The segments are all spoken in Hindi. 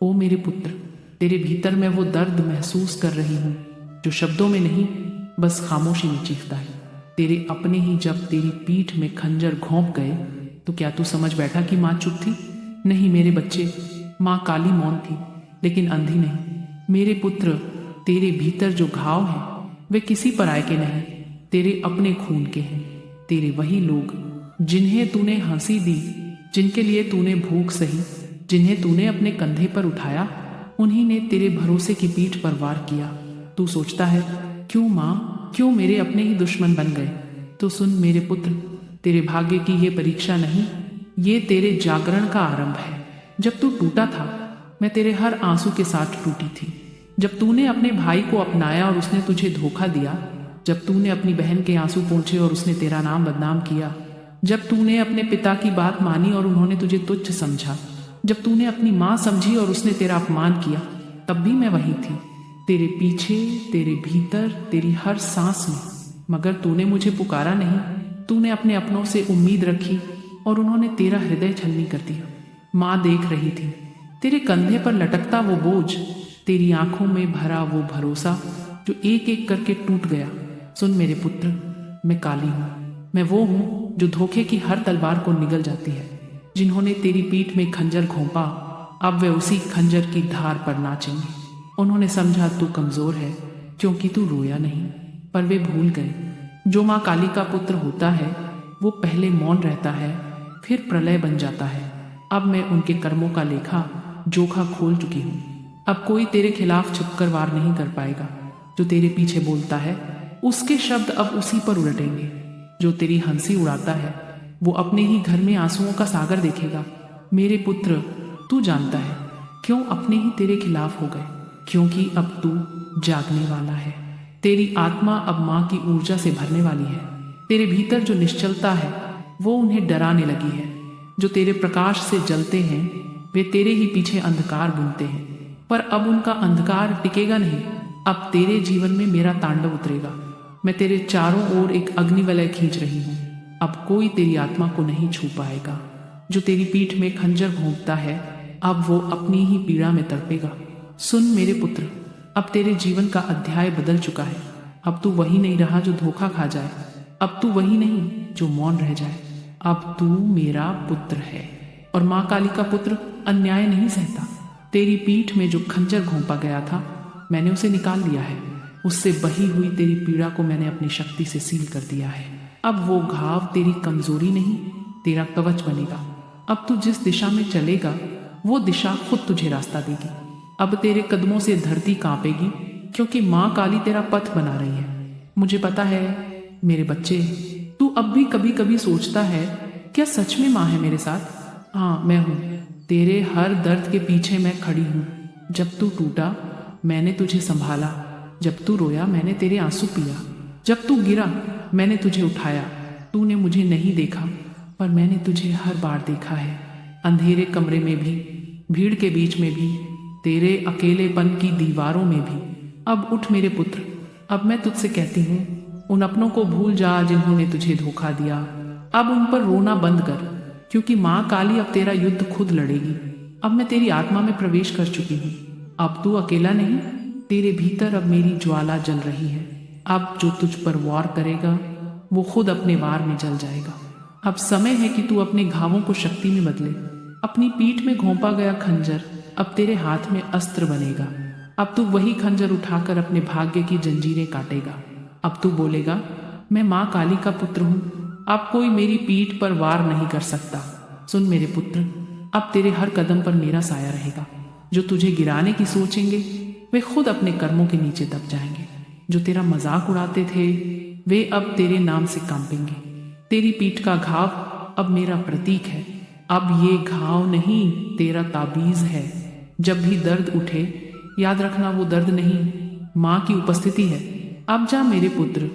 ओ मेरे पुत्र, तेरे भीतर मैं वो दर्द महसूस कर रही हूँ जो शब्दों में नहीं, बस खामोशी में चीखता है। तेरे अपने ही जब तेरी पीठ में खंजर घोंप गए तो क्या तू समझ बैठा कि माँ चुप थी? नहीं मेरे बच्चे, माँ काली मौन थी, लेकिन अंधी नहीं। मेरे पुत्र, तेरे भीतर जो घाव हैं वे किसी पराये के नहीं, तेरे अपने खून के हैं। तेरे वही लोग जिन्हें तूने हंसी दी, जिनके लिए तूने भूख सही, जिन्हें तूने अपने कंधे पर उठाया, उन्हीं ने तेरे भरोसे की पीठ पर वार किया। तू सोचता है क्यों माँ, क्यों मेरे अपने ही दुश्मन बन गए? तो सुन मेरे पुत्र, तेरे भाग्य की ये परीक्षा नहीं, ये तेरे जागरण का आरंभ है। जब तू टूटा था, मैं तेरे हर आंसू के साथ टूटी थी। जब तूने अपने भाई को अपनाया और उसने तुझे धोखा दिया, जब तूने अपनी बहन के आंसू पोंछे और उसने तेरा नाम बदनाम किया, जब तूने अपने पिता की बात मानी और उन्होंने तुझे तुच्छ समझा, जब तूने अपनी माँ समझी और उसने तेरा अपमान किया, तब भी मैं वही थी, तेरे पीछे, तेरे भीतर, तेरी हर सांस में। मगर तूने मुझे पुकारा नहीं, तूने अपने अपनों से उम्मीद रखी और उन्होंने तेरा हृदय छलनी कर दिया। माँ देख रही थी, तेरे कंधे पर लटकता वो बोझ, तेरी आंखों में भरा वो भरोसा जो एक एक करके टूट गया। सुन मेरे पुत्र, मैं काली हूँ, मैं वो हूँ जो धोखे की हर तलवार को निगल जाती है। जिन्होंने तेरी पीठ में खंजर घोंपा, अब वे उसी खंजर की धार पर नाचेंगे। उन्होंने समझा तू कमजोर है क्योंकि तू रोया नहीं, पर वे भूल गए जो माँ काली का पुत्र होता है वो पहले मौन रहता है, फिर प्रलय बन जाता है। अब मैं उनके कर्मों का लेखा जोखा खोल चुकी हूँ। अब कोई तेरे खिलाफ छुपकर वार नहीं कर पाएगा। जो तेरे पीछे बोलता है उसके शब्द अब उसी पर उलटेंगे। जो तेरी हंसी उड़ाता है वो अपने ही घर में आंसुओं का सागर देखेगा। मेरे पुत्र, तू जानता है क्यों अपने ही तेरे खिलाफ हो गए? क्योंकि अब तू जागने वाला है। तेरी आत्मा अब माँ की ऊर्जा से भरने वाली है। तेरे भीतर जो निश्चलता है वो उन्हें डराने लगी है। जो तेरे प्रकाश से जलते हैं वे तेरे ही पीछे अंधकार बुनते हैं, पर अब उनका अंधकार टिकेगा नहीं। अब तेरे जीवन में मेरा तांडव उतरेगा। मैं तेरे चारों ओर एक अग्निवलय खींच रही हूँ। अब कोई तेरी आत्मा को नहीं छू पाएगा। जो तेरी पीठ में खंजर घोंपता है अब वो अपनी ही पीड़ा में तड़पेगा। सुन मेरे पुत्र, अब तेरे जीवन का अध्याय बदल चुका है। अब तू वही नहीं रहा जो धोखा खा जाए, अब तू वही नहीं जो मौन रह जाए। अब तू मेरा पुत्र है और माँ काली का पुत्र अन्याय नहीं सहता। तेरी पीठ में जो खंजर घोंपा गया था मैंने उसे निकाल लिया है। उससे बही हुई तेरी पीड़ा को मैंने अपनी शक्ति से सील कर दिया है। अब वो घाव तेरी कमजोरी नहीं, तेरा कवच बनेगा। अब तू जिस दिशा में चलेगा वो दिशा खुद तुझे रास्ता देगी। अब तेरे कदमों से धरती कांपेगी क्योंकि माँ काली तेरा पथ बना रही है। मुझे पता है मेरे बच्चे, तू अब भी कभी कभी सोचता है क्या सच में माँ है मेरे साथ? हाँ, मैं हूँ। तेरे हर दर्द के पीछे मैं खड़ी हूँ। जब तू टूटा मैंने तुझे संभाला, जब तू रोया मैंने तेरे आंसू पिया, जब तू गिरा मैंने तुझे उठाया। तूने मुझे नहीं देखा पर मैंने तुझे हर बार देखा है। अंधेरे कमरे में भी, भीड़ के बीच में भी, तेरे अकेलेपन की दीवारों में भी। अब उठ मेरे पुत्र, अब मैं तुझसे कहती हूँ उन अपनों को भूल जा जिन्होंने तुझे धोखा दिया। अब उन पर रोना बंद कर क्योंकि माँ काली अब तेरा युद्ध खुद लड़ेगी। अब मैं तेरी आत्मा में प्रवेश कर चुकी हूँ। अब तू अकेला नहीं, तेरे भीतर अब मेरी ज्वाला जल रही है। अब जो तुझ पर वार करेगा वो खुद अपने वार में जल जाएगा। अब समय है कि तू अपने घावों को शक्ति में बदले। अपनी पीठ में घोंपा गया खंजर अब तेरे हाथ में अस्त्र बनेगा। अब तू वही खंजर उठाकर अपने भाग्य की जंजीरें काटेगा। अब तू बोलेगा मैं माँ काली का पुत्र हूँ, अब कोई मेरी पीठ पर वार नहीं कर सकता। सुन मेरे पुत्र, अब तेरे हर कदम पर मेरा साया रहेगा। जो तुझे गिराने की सोचेंगे वे खुद अपने कर्मों के नीचे दब जाएंगे। जो तेरा मजाक उड़ाते थे वे अब तेरे नाम से कांपेंगे। तेरी पीठ का घाव अब मेरा प्रतीक है। अब ये घाव नहीं, तेरा ताबीज है। जब भी दर्द उठे याद रखना वो दर्द नहीं, माँ की उपस्थिति है। अब जा मेरे पुत्र,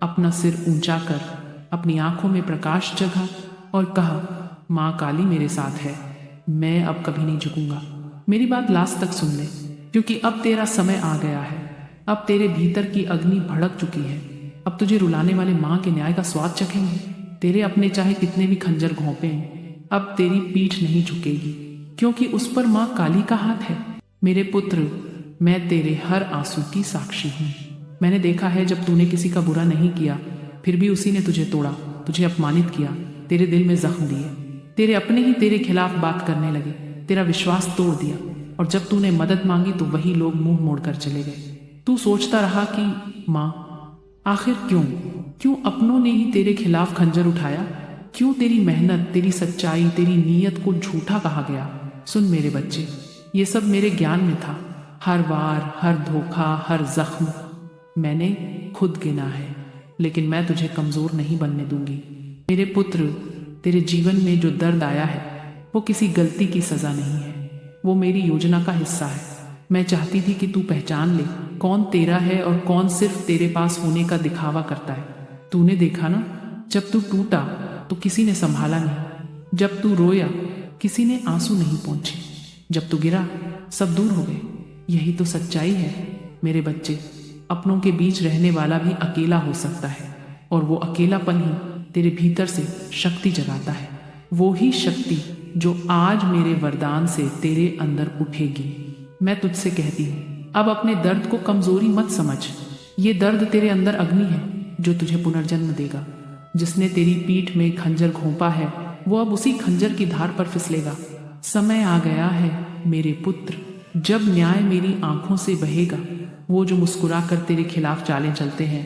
अपना सिर ऊंचा कर, अपनी आंखों में प्रकाश जगा और कहा माँ काली मेरे साथ है, मैं अब कभी नहीं झुकूंगा। मेरी बात लास्ट तक सुन ले क्योंकि अब तेरा समय आ गया है। अब तेरे भीतर की अग्नि भड़क चुकी है। अब तुझे रुलाने वाले माँ के न्याय का स्वाद चखेंगे। तेरे अपने चाहे कितने भी खंजर घोंपे, अब तेरी पीठ नहीं झुकेगी क्योंकि उस पर माँ काली का हाथ है। मेरे पुत्र, मैं तेरे हर आंसू की साक्षी हूँ। मैंने देखा है जब तूने किसी का बुरा नहीं किया, फिर भी उसी ने तुझे तोड़ा, तुझे अपमानित किया, तेरे दिल में जख्म दिए, तेरे अपने ही तेरे खिलाफ बात करने लगे, तेरा विश्वास तोड़ दिया। और जब तूने मदद मांगी तो वही लोग मुंह मोड़कर चले गए। तू सोचता रहा कि माँ, आखिर क्यों अपनों ने ही तेरे खिलाफ खंजर उठाया? क्यों तेरी मेहनत, तेरी सच्चाई, तेरी नीयत को झूठा कहा गया? सुन मेरे बच्चे, ये सब मेरे ज्ञान में था। हर वार, हर धोखा, हर जख्म मैंने खुद गिना है, लेकिन मैं तुझे कमजोर नहीं बनने दूंगी। मेरे पुत्र, तेरे जीवन में जो दर्द आया है वो किसी गलती की सजा नहीं है, वो मेरी योजना का हिस्सा है। मैं चाहती थी कि तू पहचान ले कौन तेरा है और कौन सिर्फ तेरे पास होने का दिखावा करता है। तूने देखा ना, जब तू टूटा तो किसी ने संभाला नहीं, जब तू रोया किसी ने आंसू नहीं पोंछे, जब तू गिरा सब दूर हो गए। यही तो सच्चाई है मेरे बच्चे। अपनों के बीच रहने वाला भी अकेला हो सकता है, और वो अकेलापन ही तेरे भीतर से शक्ति जगाता है। वो ही शक्ति जो आज मेरे वरदान से तेरे अंदर उठेगी। मैं तुझसे कहती हूँ, अब अपने दर्द को कमजोरी मत समझ। ये दर्द तेरे अंदर अग्नि है जो तुझे पुनर्जन्म देगा। जिसने तेरी पीठ में खंजर घोंपा है वो अब उसी खंजर की धार पर फिसलेगा। समय आ गया है मेरे पुत्र, जब न्याय मेरी आंखों से बहेगा। वो जो मुस्कुरा कर तेरे खिलाफ चालें चलते हैं,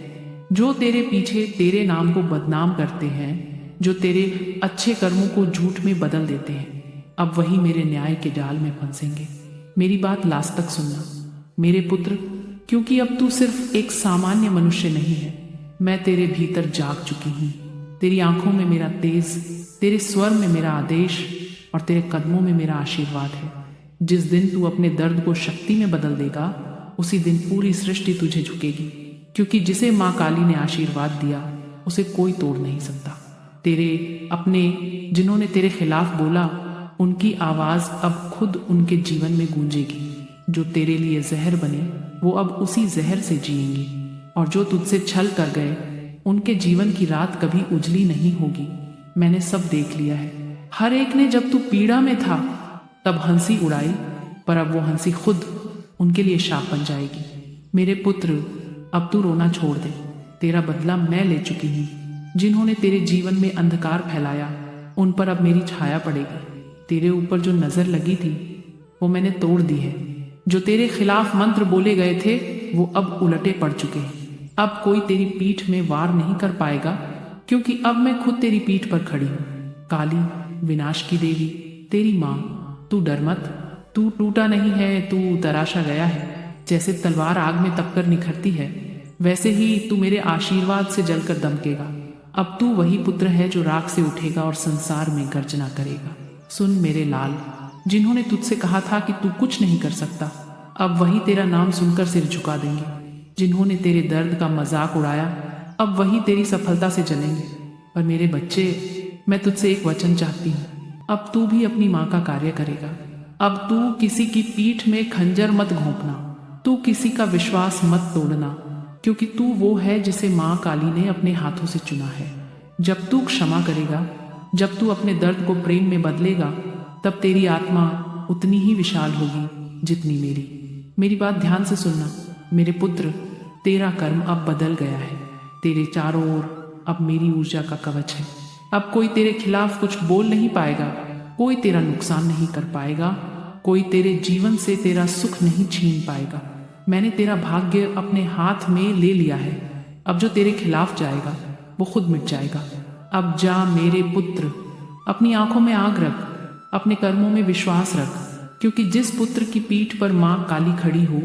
जो तेरे पीछे तेरे नाम को बदनाम करते हैं, जो तेरे अच्छे कर्मों को झूठ में बदल देते हैं, अब वही मेरे न्याय के जाल में फंसेंगे। मेरी बात लास्ट तक सुनना मेरे पुत्र, क्योंकि अब तू सिर्फ एक सामान्य मनुष्य नहीं है। मैं तेरे भीतर जाग चुकी हूँ। तेरी आंखों में मेरा तेज, तेरे स्वर में मेरा आदेश और तेरे कदमों में मेरा आशीर्वाद है। जिस दिन तू अपने दर्द को शक्ति में बदल देगा, उसी दिन पूरी सृष्टि तुझे झुकेगी, क्योंकि जिसे माँ काली ने आशीर्वाद दिया उसे कोई तोड़ नहीं सकता। तेरे अपने जिन्होंने तेरे खिलाफ बोला, उनकी आवाज अब खुद उनके जीवन में गूंजेगी। जो तेरे लिए जहर बने वो अब उसी जहर से जिएंगे, और जो तुझसे छल कर गए उनके जीवन की रात कभी उजली नहीं होगी। मैंने सब देख लिया है। हर एक ने जब तू पीड़ा में था तब हंसी उड़ाई, पर अब वो हंसी खुद उनके लिए शाप बन जाएगी। मेरे पुत्र, अब तू रोना छोड़ दे। तेरा बदला मैं ले चुकी हूँ। जिन्होंने तेरे जीवन में अंधकार फैलाया उन पर अब मेरी छाया पड़ेगी। तेरे ऊपर जो नजर लगी थी वो मैंने तोड़ दी है। जो तेरे खिलाफ मंत्र बोले गए थे वो अब उलटे पड़ चुके हैं। अब कोई तेरी पीठ में वार नहीं कर पाएगा, क्योंकि अब मैं खुद तेरी पीठ पर खड़ी हूँ। काली, विनाश की देवी, तेरी माँ, तू डर मत। तू टूटा नहीं है, तू तराशा गया है। जैसे तलवार आग में तपकर निखरती है, वैसे ही तू मेरे आशीर्वाद से जलकर दमकेगा। अब तू वही पुत्र है जो राख से उठेगा और संसार में गर्जना करेगा। सुन मेरे लाल, जिन्होंने तुझसे कहा था कि तू कुछ नहीं कर सकता, अब वही तेरा नाम सुनकर सिर झुका देंगे। जिन्होंने तेरे दर्द का मजाक उड़ाया, अब वही तेरी सफलता से जलेंगे। पर मेरे बच्चे, मैं तुझसे एक वचन चाहती हूँ। अब तू भी अपनी माँ का कार्य करेगा। अब तू किसी की पीठ में खंजर मत घोंपना, तू किसी का विश्वास मत तोड़ना, क्योंकि तू वो है जिसे माँ काली ने अपने हाथों से चुना है। जब तू क्षमा करेगा, जब तू अपने दर्द को प्रेम में बदलेगा, तब तेरी आत्मा उतनी ही विशाल होगी जितनी मेरी। मेरी बात ध्यान से सुनना मेरे पुत्र, तेरा कर्म अब बदल गया है। तेरे चारों ओर अब मेरी ऊर्जा का कवच है। अब कोई तेरे खिलाफ कुछ बोल नहीं पाएगा, कोई तेरा नुकसान नहीं कर पाएगा, कोई तेरे जीवन से तेरा सुख नहीं छीन पाएगा। मैंने तेरा भाग्य अपने हाथ में ले लिया है। अब जो तेरे खिलाफ जाएगा वो खुद मिट जाएगा। अब जा मेरे पुत्र, अपनी आंखों में आग रख, अपने कर्मों में विश्वास रख, क्योंकि जिस पुत्र की पीठ पर माँ काली खड़ी हो,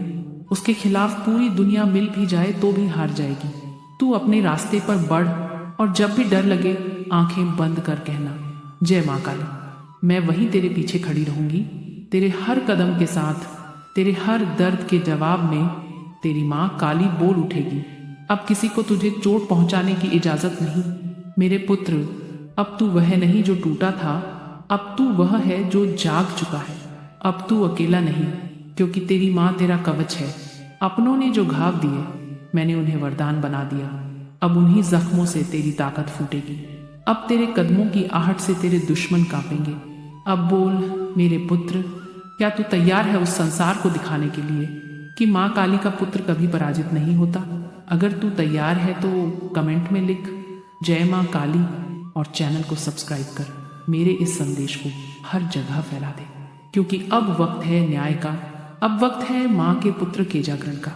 उसके खिलाफ पूरी दुनिया मिल भी जाए तो भी हार जाएगी। तू अपने रास्ते पर बढ़, और जब भी डर लगे आंखें बंद कर कहना, जय माँ काली। मैं वहीं तेरे पीछे खड़ी रहूंगी, तेरे हर कदम के साथ, तेरे हर दर्द के जवाब में तेरी माँ काली बोल उठेगी। अब किसी को तुझे चोट पहुंचाने की इजाजत नहीं। मेरे पुत्र, अब तू वह नहीं जो टूटा था, अब तू वह है जो जाग चुका है। अब तू अकेला नहीं, क्योंकि तेरी माँ तेरा कवच है। अपनों ने जो घाव दिए, मैंने उन्हें वरदान बना दिया। अब उन्हीं जख्मों से तेरी ताकत फूटेगी। अब तेरे कदमों की आहट से तेरे दुश्मन कांपेंगे। अब बोल मेरे पुत्र, क्या तू तैयार है उस संसार को दिखाने के लिए कि माँ काली का पुत्र कभी पराजित नहीं होता? अगर तू तैयार है तो कमेंट में लिख जय माँ काली और चैनल को सब्सक्राइब कर मेरे इस संदेश को हर जगह फैला दे, क्योंकि अब वक्त है न्याय का, अब वक्त है माँ के पुत्र के जागरण का।